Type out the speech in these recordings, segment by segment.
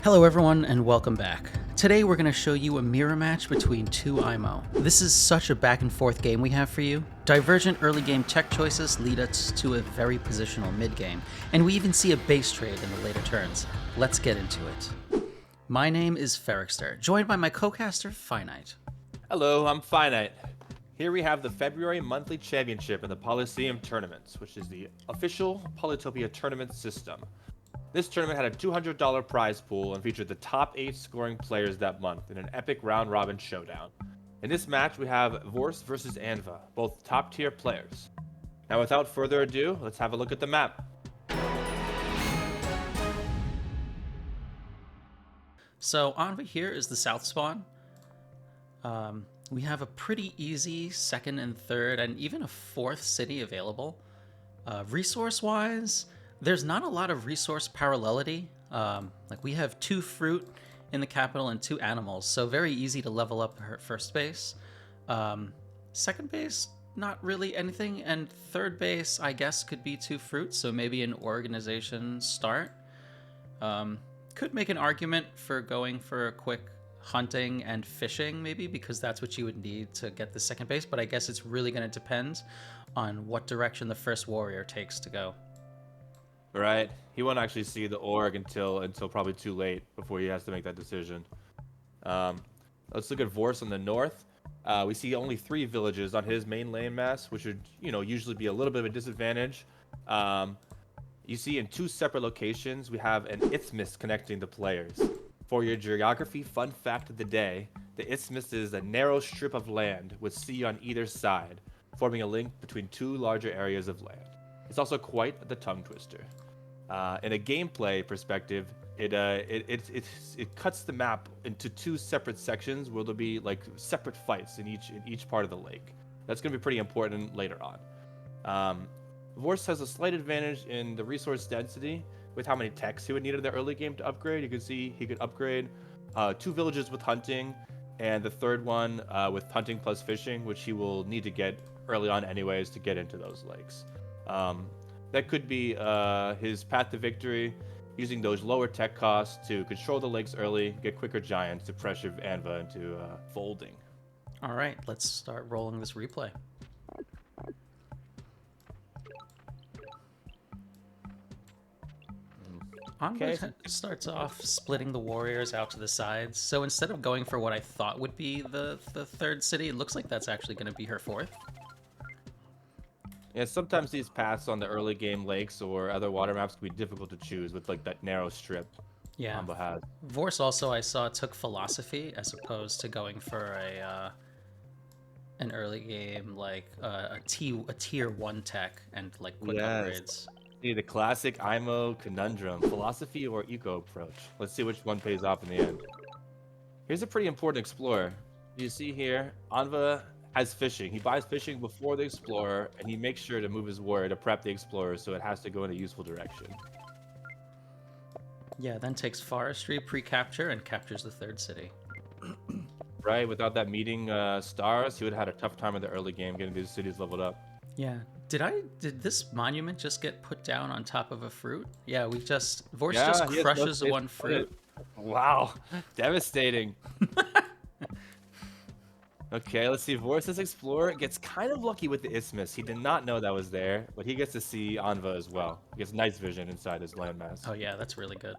Hello everyone and welcome back. Today we're going to show you a mirror match between two IMO. This is such a back and forth game we have for you. Divergent early game tech choices lead us to a very positional mid game, and we even see a base trade in the later turns. Let's get into it. My name is Ferrikster, joined by my co-caster Finite. Hello, I'm Finite. Here we have the February monthly championship in the Polysseum tournaments, which is the official Polytopia tournament system. This tournament had a $200 prize pool and featured the top 8 scoring players that month in an epic round-robin showdown. In this match, we have Vorce versus Anva, both top-tier players. Now, without further ado, let's have a look at the map. So Anva here is the south spawn. We have a pretty easy second and third and even a fourth city available. Resource-wise, there's not a lot of resource parallelity. Like we have 2 fruit in the capital and 2 animals, so very easy to level up her first base. Second base, not really anything, and third base, I guess, could be 2 fruits, so maybe an organization start. Could make an argument for going for a quick hunting and fishing, maybe, because that's what you would need to get the second base, but I guess it's really going to depend on what direction the first warrior takes to go. Right, he won't actually see the org until probably too late before he has to make that decision. Let's look at Vorce on the north. We see only 3 villages on his main landmass, which would, usually be a little bit of a disadvantage. You see in 2 separate locations, we have an isthmus connecting the players. For your geography fun fact of the day, the isthmus is a narrow strip of land with sea on either side, forming a link between 2 larger areas of land. It's also quite the tongue twister. In a gameplay perspective, it cuts the map into 2 separate sections where there'll be like separate fights in each part of the lake. That's going to be pretty important later on. Vorce has a slight advantage in the resource density with how many techs he would need in the early game to upgrade. You can see he could upgrade 2 villages with hunting, and the third one with hunting plus fishing, which he will need to get early on anyways to get into those lakes. That could be his path to victory, using those lower tech costs to control the lakes early, get quicker giants to pressure Anva into folding. All right, let's start rolling this replay. Anva starts off splitting the warriors out to the sides. So instead of going for what I thought would be the third city, it looks like that's actually going to be her fourth. Yeah, sometimes these paths on the early game lakes or other water maps can be difficult to choose with like that narrow strip. Yeah. Anva has. Vorce also, I saw, took philosophy as opposed to going for an early game like a tier 1 tech and like quick upgrades. See, the classic IMO conundrum, philosophy or eco approach. Let's see which one pays off in the end. Here's a pretty important explorer. You see here, Anva has fishing. He buys fishing before the explorer, and he makes sure to move his warrior to prep the explorer so it has to go in a useful direction. Yeah, then takes forestry pre-capture and captures the third city. Right, without that meeting stars, he would have had a tough time in the early game getting these cities leveled up. Yeah. Did this monument just get put down on top of a fruit? Yeah, Vorce just crushes 1 fruit. Wow, devastating. Okay, let's see. Vorce's explorer gets kind of lucky with the isthmus. He did not know that was there, but he gets to see Anva as well. He gets nice vision inside his landmass. Oh yeah, that's really good.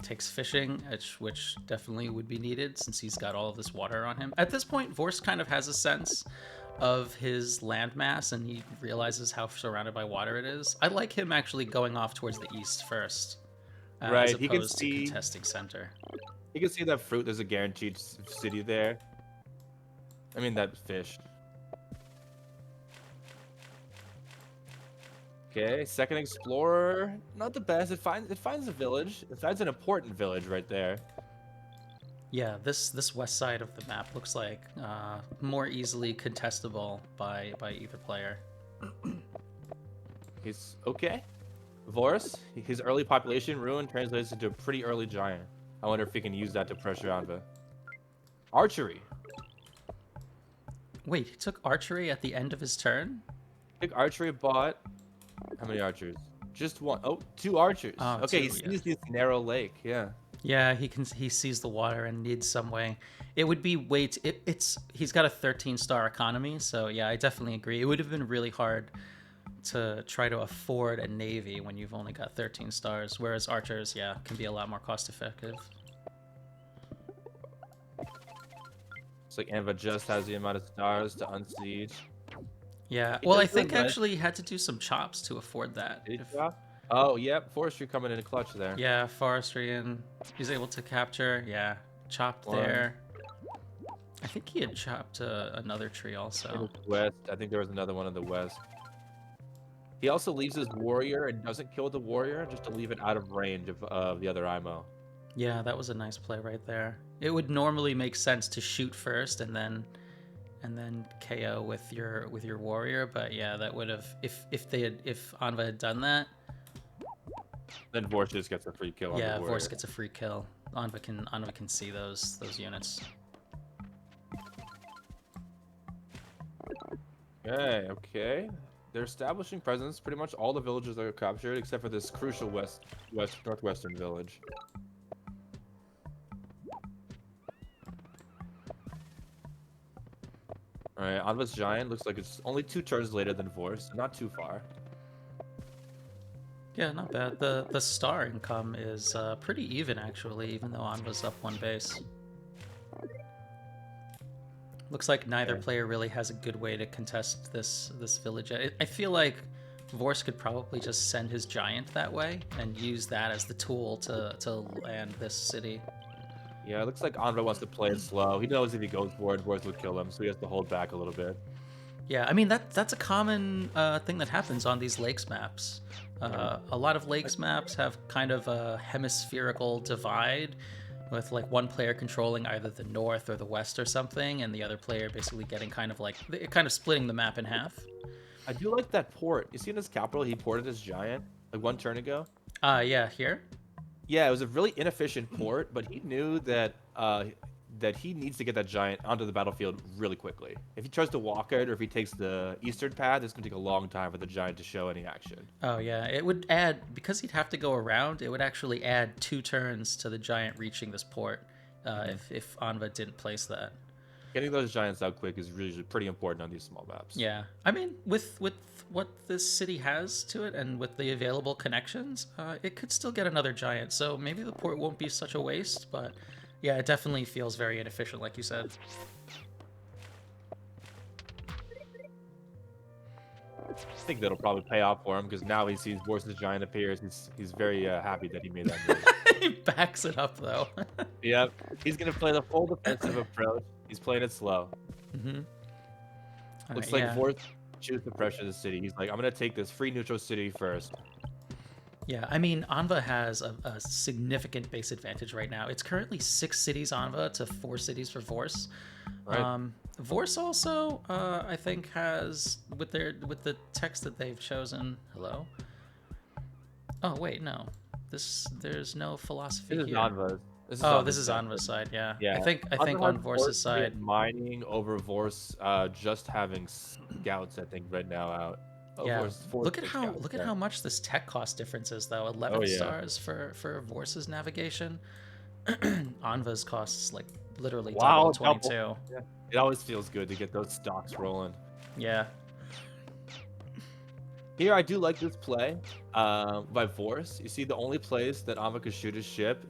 Takes fishing, which definitely would be needed since he's got all of this water on him. At this point, Vorce kind of has a sense of his landmass, and he realizes how surrounded by water it is. I like him actually going off towards the east first, right? As opposed to contesting center. You can see that fruit. There's a guaranteed city there. I mean that fish. Okay, second explorer, not the best. It finds a village. It finds an important village right there. Yeah, this west side of the map looks like more easily contestable by either player. He's okay. Vorce, his early population ruin translates into a pretty early giant. I wonder if he can use that to pressure Anva. Archery. Wait, he took archery at the end of his turn? I think archery bought how many archers? Just one. Oh, two archers. Oh, Okay, he two, yeah. sees this narrow lake. Yeah. Yeah, he sees the water and needs some way. It would be it's he's got a 13-star economy, so yeah, I definitely agree. It would have been really hard to try to afford a navy when you've only got 13 stars, whereas archers, yeah, can be a lot more cost effective. It's like Anva just has the amount of stars to unsiege. Yeah, He well, I does think look nice. actually he had to do some chops to afford that. Did he drop? Oh, yep. Forestry coming in a clutch there. Yeah, forestry, and he's able to capture. Yeah, chopped One. there. I think he had chopped another tree In also. the west. I think there was another one in the west. He also leaves his warrior and doesn't kill the warrior just to leave it out of range of the other IMO. Yeah, that was a nice play right there. It would normally make sense to shoot first and then KO with your warrior, but yeah, that would have if Anva had done that. Then Vorce just gets a free kill on Yeah, the warrior. Vorce gets a free kill. Anva can see those units. Okay, okay. They're establishing presence. Pretty much all the villages are captured except for this crucial northwestern village. Alright, Anva's giant looks like it's only 2 turns later than Vorce, not too far. Yeah, not bad. The star income is pretty even actually, even though Anva's up 1 base. Looks like neither player really has a good way to contest this village. I feel like Vorce could probably just send his giant that way and use that as the tool to land this city. Yeah, it looks like Anva wants to play it slow. He knows if he goes for it, Vorce would kill him, so he has to hold back a little bit. Yeah, I mean that's a common thing that happens on these lakes maps. A lot of lakes maps have kind of a hemispherical divide, with like one player controlling either the north or the west or something, and the other player basically getting kind of splitting the map in half. I do like that port. You see in his capital, he ported his giant like 1 turn ago. Yeah, here. Yeah, it was a really inefficient port, but he knew that that he needs to get that giant onto the battlefield really quickly. If he tries to walk it, or if he takes the eastern path, it's going to take a long time for the giant to show any action. Oh yeah, it would add, because he'd have to go around. It would actually add 2 turns to the giant reaching this port if Anva didn't place that. Getting those giants out quick is really pretty important on these small maps. Yeah, I mean, with what this city has to it and with the available connections, it could still get another giant. So maybe the port won't be such a waste, but yeah, it definitely feels very inefficient, like you said. I think that'll probably pay off for him because now he sees Vorce's giant appears. He's very happy that he made that move. He backs it up though. Yep, he's gonna play the full defensive approach. He's playing it slow. Mm-hmm. Looks like Vorce choose to pressure the city. He's like, I'm gonna take this free neutral city first. Yeah, I mean, Anva has a significant base advantage right now. It's currently 6 cities Anva to 4 cities for Vorce. Right. Vorce also, I think, has with the text that they've chosen. Hello. Oh wait, no. There's no philosophy This is here. Anva's. This is Anva's side. Yeah. Yeah. I think on Vorce's side. Mining over Vorce, just having scouts. I think right now out. Oh, Yeah. Vorce Look at scouts, how much this tech cost difference is though. 11 Oh, yeah. stars for Vorce's navigation. Anva's costs like literally Wow, double 22. Yeah. It always feels good to get those stocks rolling. Yeah. Here, I do like this play by Vorce. You see, the only place that Anva could shoot his ship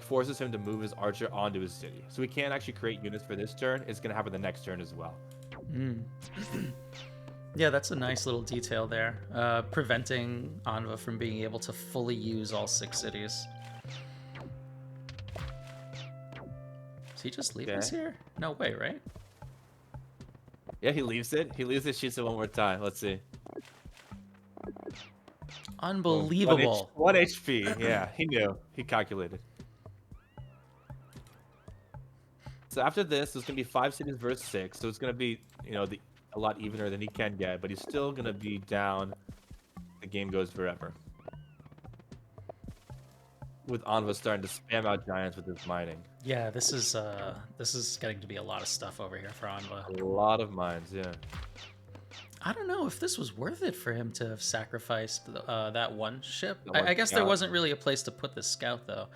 forces him to move his archer onto his city. So he can't actually create units for this turn. It's going to happen the next turn as well. Yeah, that's a nice little detail there. Preventing Anva from being able to fully use all 6 cities. Does he just leave this here? No way, right? Yeah, he leaves it. He leaves it, shoots it one more time. Let's see. Unbelievable. 1 HP. Yeah, he knew. He calculated. So after this, there's going to be 5 cities versus 6. So it's going to be, a lot evener than he can get. But he's still going to be down. The game goes forever. With Anva starting to spam out giants with his mining. Yeah, this is getting to be a lot of stuff over here for Anva. A lot of mines, yeah. I don't know if this was worth it for him to have sacrificed that one ship. The one I guess there scout. wasn't really a place to put the scout, though.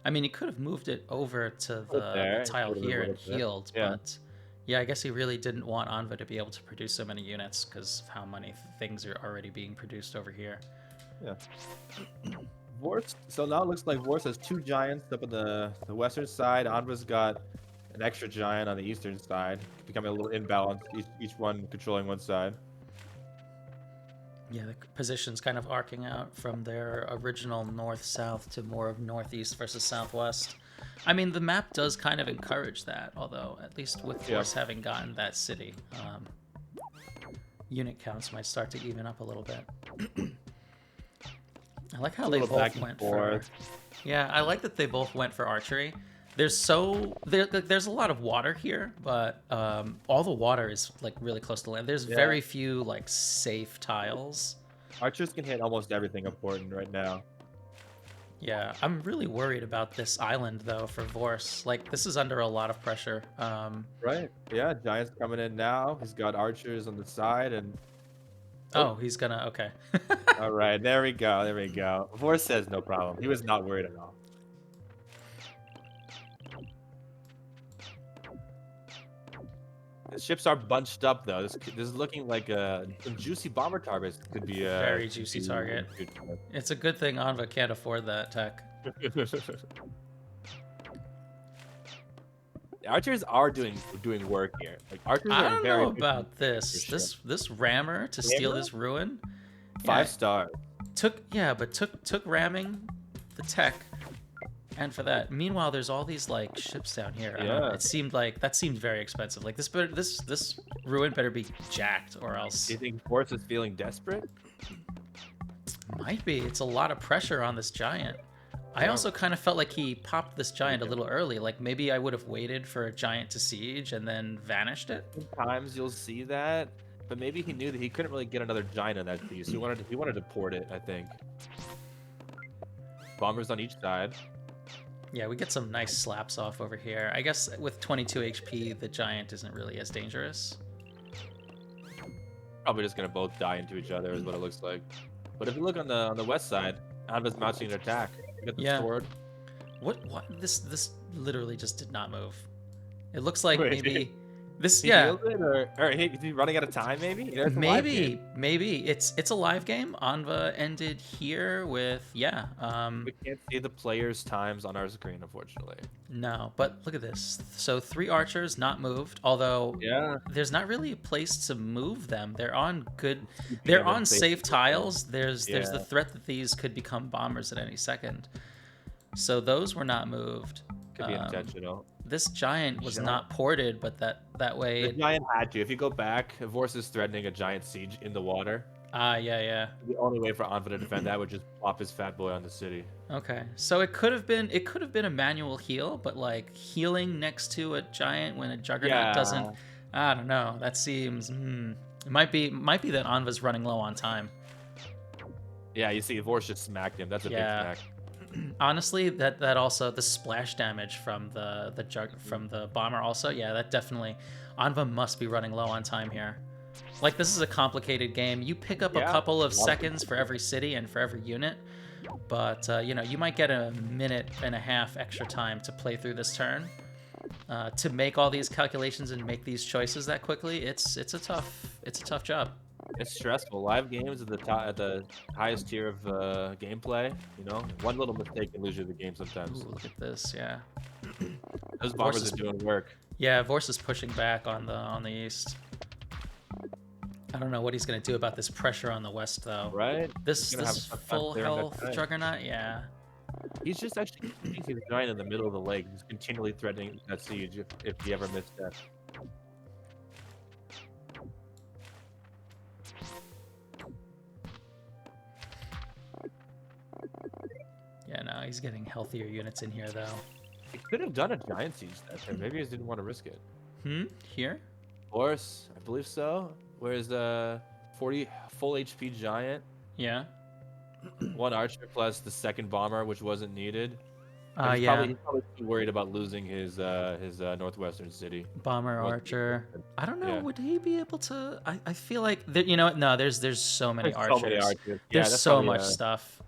I mean, he could have moved it over to Put it the there. It tile would have been here and worth it. healed, Yeah. but yeah, I guess he really didn't want Anva to be able to produce so many units because of how many things are already being produced over here. Yeah. Vorce. So now it looks like Vorce has 2 giants up on the western side. Anva's got an extra giant on the eastern side, becoming a little imbalanced. Each one controlling one side. Yeah, the position's kind of arcing out from their original north-south to more of northeast versus southwest. I mean, the map does kind of encourage that, although at least with Force having gotten that city, unit counts might start to even up a little bit. I like how they both went for... Yeah, I like that they both went for archery. There's a lot of water here, but all the water is like really close to land. There's very few like safe tiles. Archers can hit almost everything important right now. Yeah, I'm really worried about this island though for Vorce. Like this is under a lot of pressure. Right. Yeah, giants coming in now. He's got archers on the side and. Oh, he's gonna. Okay. All right, there we go. There we go. Vorce says no problem. He was not worried at all. The ships are bunched up though. This is looking like a juicy bomber targets could be a very juicy target. It's a good thing Anva can't afford that tech. Archers are doing work here. Like archers I are don't very know about this. This rammer to steal this ruin. 5 stars. Took ramming the tech. And for that, meanwhile, there's all these like ships down here. Yeah. It seemed like that seemed very expensive. Like this ruin better be jacked or else. Do you think Vorce is feeling desperate? Might be. It's a lot of pressure on this giant. I also kind of felt like he popped this giant a little early. Like maybe I would have waited for a giant to siege and then vanished it. Sometimes you'll see that, but maybe he knew that he couldn't really get another giant on that piece. He wanted to port it, I think. Bombers on each side. Yeah, we get some nice slaps off over here. I guess with 22 HP, the giant isn't really as dangerous. Probably just gonna both die into each other is what it looks like. But if you look on the west side, Anva's mounting an attack. You got the sword. What? This literally just did not move. It looks like Wait, maybe this. He Yeah. healed it, or is he running out of time? Maybe. Maybe it's a live game. Anva ended here with We can't see the players' times on our screen, unfortunately. No, but look at this. So 3 archers not moved, although there's not really a place to move them. They're on safe tiles. There's the threat that these could become bombers at any second. So those were not moved. Could be intentional. This giant was not ported, but that way. The giant had to. If you go back, Vorce is threatening a giant siege in the water. Yeah. The only way for Anva to defend that would just plop his fat boy on the city. Okay, so it could have been a manual heal, but like healing next to a giant when a juggernaut doesn't. I don't know. That seems. It might be that Anva's running low on time. Yeah, you see, Vorce just smacked him. That's a big smack. Honestly, that also the splash damage from the bomber also. Yeah, that definitely. Anva must be running low on time here. Like this is a complicated game. You pick up a couple of seconds for every city and for every unit, but you might get a minute and a half extra time to play through this turn. To make all these calculations and make these choices that quickly, it's a tough job. It's stressful. Live games at the highest tier of gameplay. One little mistake can lose you the game sometimes. Ooh, look at this, yeah. Those bombers are doing work. Yeah, Vorce is pushing back on the east. I don't know what he's gonna do about this pressure on the west though. Right? This full health juggernaut, yeah. He's just actually keeping his giant in the middle of the lake. He's continually threatening that siege if he ever missed that. Yeah, no, he's getting healthier units in here though. He could have done a giant siege that time. Maybe he just didn't want to risk it. Here? Vorce, I believe so. Where's the 40 full HP giant? Yeah. 1 archer plus the second bomber, which wasn't needed. And Yeah. he's probably too worried about losing his northwestern city. Bomber North- Archer. I don't know. Yeah. Would he be able to? I feel like there, you know what? No, there's so many There's so many archers. archers. Yeah, There's that's so probably much stuff.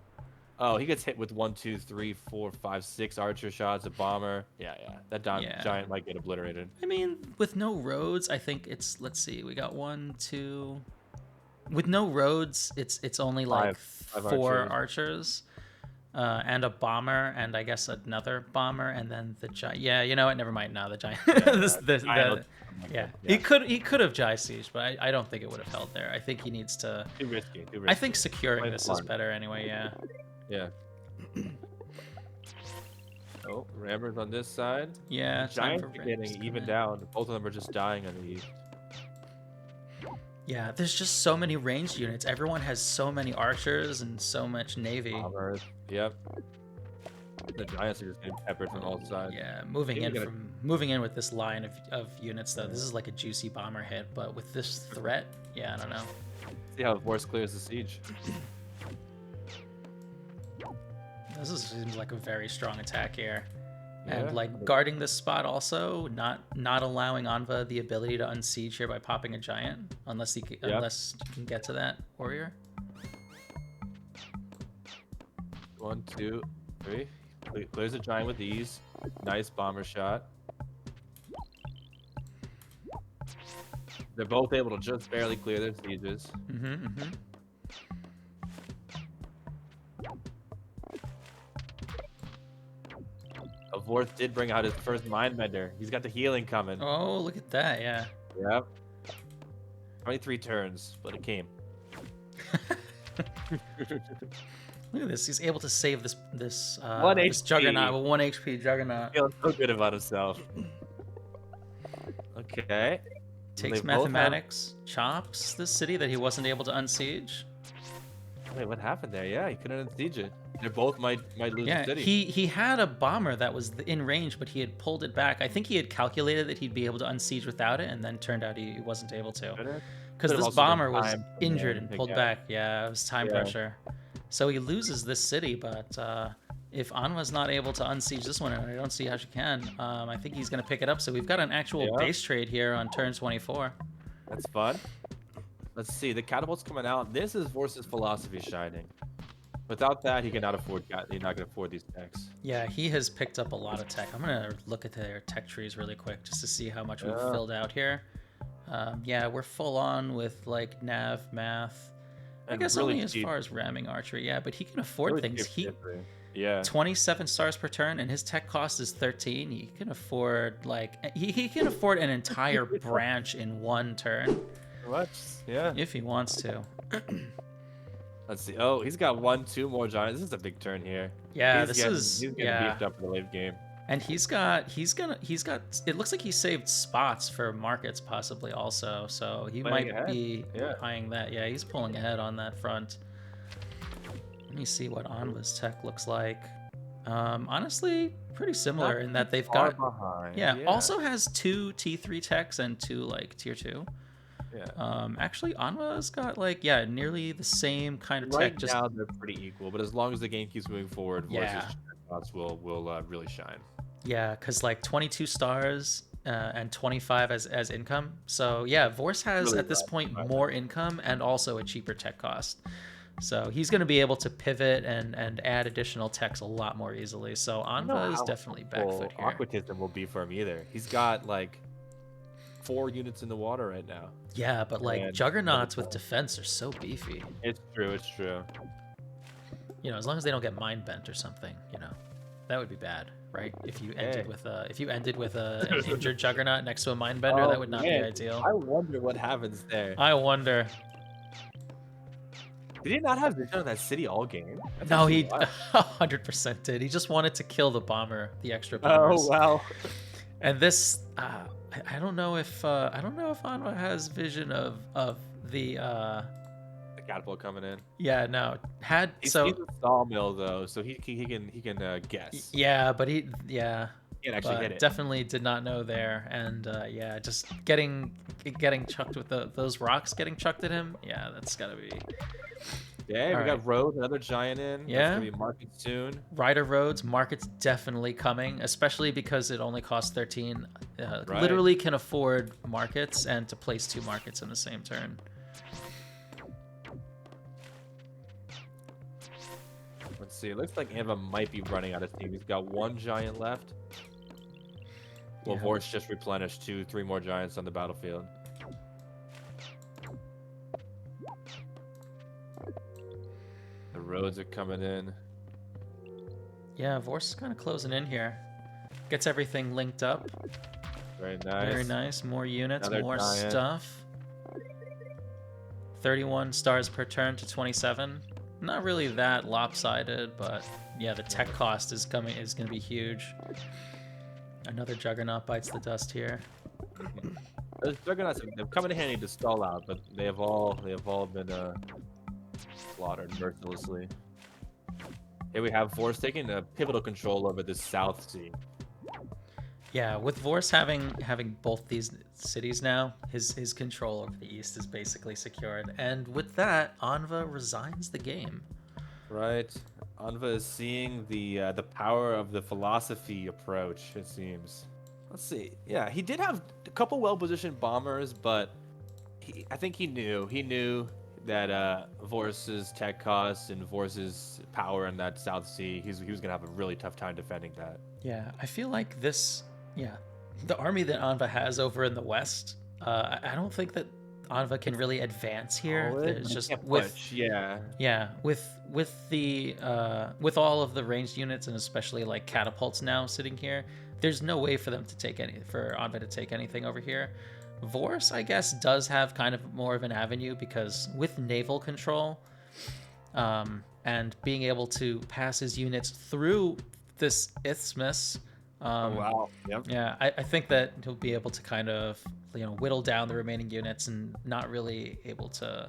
Oh, he gets hit with 1, 2, 3, 4, 5, 6 archer shots, a bomber. Yeah, yeah. That Yeah. giant might get obliterated. I mean, with no roads, I think it's. Let's see. We got 1, 2. With no roads, it's only like Five 4 archers. And a bomber, and I guess another bomber, and then the giant. Yeah, you know what? Never mind. No, the giant. Yeah, he could have Jai Siege, but I don't think it would have held there. I think he needs to. Too risky. I think securing this is better anyway. Yeah. Yeah. Oh, rammers on this side. Yeah. Giants are getting even down. Both of them are just dying on the east. Yeah, there's just so many ranged units. Everyone has so many archers and so much navy. Bombers. Yep. The giants are just getting peppered from all sides. Yeah, moving in with this line of units though. This is like a juicy bomber hit, but with this threat, yeah, I don't know. See how Vorce clears the siege. Seems like a very strong attack here. Yeah. And like guarding this spot also, not allowing Anva the ability to unsiege here by popping a giant, unless you can get to that warrior. 1, 2, 3. Clears a giant with ease. Nice bomber shot. They're both able to just barely clear their sieges. Vorce did bring out his first mind bender. He's got the healing coming. Oh, look at that! Yeah. Yep. 23 turns, but it came. Look at this. He's able to save this This juggernaut with 1 HP juggernaut. Feels so good about himself. Okay. Takes mathematics, chops this city that he wasn't able to unsiege. Wait, what happened there? Yeah, he couldn't unsiege it. They both might lose the city. He had a bomber that was in range, but he had pulled it back. I think he had calculated that he'd be able to unsiege without it, and then turned out he wasn't able to. Because this bomber was injured and pulled back. Yeah, it was time pressure. So he loses this city, but if Anva's not able to unsiege this one, and I don't see how she can, I think he's going to pick it up. So we've got an actual base trade here on turn 24. That's fun. Let's see. The catapult's coming out. This is Vorce's philosophy shining. Without that, he's not going to afford these techs. Yeah, he has picked up a lot of tech. I'm going to look at their tech trees really quick just to see how much we've filled out here. Yeah, we're full on with like nav, math. I guess really only as far as ramming archery. Yeah, but he can afford things. 27 stars per turn, and his tech cost is 13. He can afford like he can afford an entire branch in 1 turn. What? Yeah. If he wants to. Let's see. Oh, he's got 1, 2 more giants. This is a big turn here. Yeah, he's getting beefed up in the late game. And he's got. It looks like he saved spots for markets possibly also. So he might be buying that. Yeah, he's pulling ahead on that front. Let me see what Anva's tech looks like. Honestly, pretty similar in that they've got. Also has 2 T3 techs and 2 like tier 2. Yeah. Actually, Anva's got like nearly the same kind of tech. Right now they're pretty equal, but as long as the game keeps moving forward, Vorce's shots will really shine. Yeah, because like 22 stars and 25 as income. So yeah, Vorce has really at this point more income and also a cheaper tech cost. So he's going to be able to pivot and add additional techs a lot more easily. So Anva is definitely back foot here. Aquatism will be for him either. He's got like 4 units in the water right now. Yeah, but like juggernauts with defense are so beefy. It's true. You know, as long as they don't get mind bent or something, you know, that would be bad, right? If you ended with an injured juggernaut next to a mind bender, that would not be ideal. I wonder what happens there. I wonder. Did he not have vision on that city all game? No, he 100% did. He just wanted to kill the bomber, the extra bombers. Oh wow. And this, I don't know if Anva has vision of the catapult coming in. Yeah, no. He's a sawmill though, so he can guess. Yeah, but he can't actually hit it. Definitely did not know there, and just getting chucked with those rocks getting chucked at him. Yeah, that's gotta be Yeah, we All right. got Road, another giant in. Yeah. That's gonna be market soon. Rider Roads, market's definitely coming, especially because it only costs 13. Right. Literally can afford markets and to place 2 markets in the same turn. Let's see. It looks like Anva might be running out of steam. He's got 1 giant left. Well, Yeah. Vorce just replenished 3 more giants on the battlefield. The roads are coming in. Yeah, Vorce is kind of closing in here. Gets everything linked up. Very nice. Very nice. More units, Another more giant. stuff. 31 stars per turn to 27. Not really that lopsided, but yeah, the tech cost is going to be huge. Another Juggernaut bites the dust here. Those Juggernauts have come in handy to stall out, but they have all been slaughtered mercilessly. Here we have Vorce taking a pivotal control over the South Sea. Yeah, with Vorce having both these cities now, his control over the East is basically secured. And with that, Anva resigns the game. Right. Anva is seeing the power of the philosophy approach, it seems. Let's see. Yeah, he did have a couple well-positioned bombers, but I think he knew that Vorce's tech costs and Vorce's power in that South Sea, he was going to have a really tough time defending that. Yeah, I feel like the army that Anva has over in the West, I don't think that Anva can really advance here. There's just with with all of the ranged units and especially like catapults now sitting here, there's no way for Anva to take anything over here. Vorce, I guess, does have kind of more of an avenue because with naval control, and being able to pass his units through this isthmus. Wow. Yep. Yeah, I think that he'll be able to kind of, whittle down the remaining units and not really able to.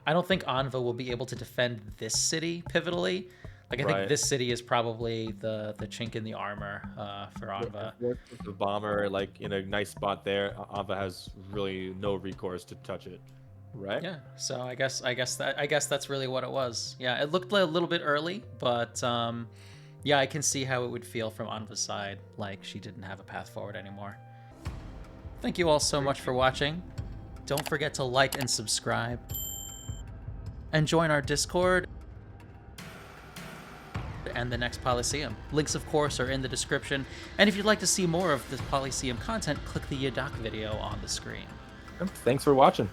I don't think Anva will be able to defend this city pivotally. Like, I think this city is probably the chink in the armor for Anva. With the bomber, like, in a nice spot there, Anva has really no recourse to touch it. Right? Yeah. So I guess that's really what it was. Yeah, it looked a little bit early, but yeah, I can see how it would feel from Anva's side, like she didn't have a path forward anymore. Thank you all so much for watching. Don't forget to like and subscribe. And join our Discord and the next Polysseum. Links, of course, are in the description. And if you'd like to see more of this Polysseum content, click the Yadak video on the screen. Thanks for watching.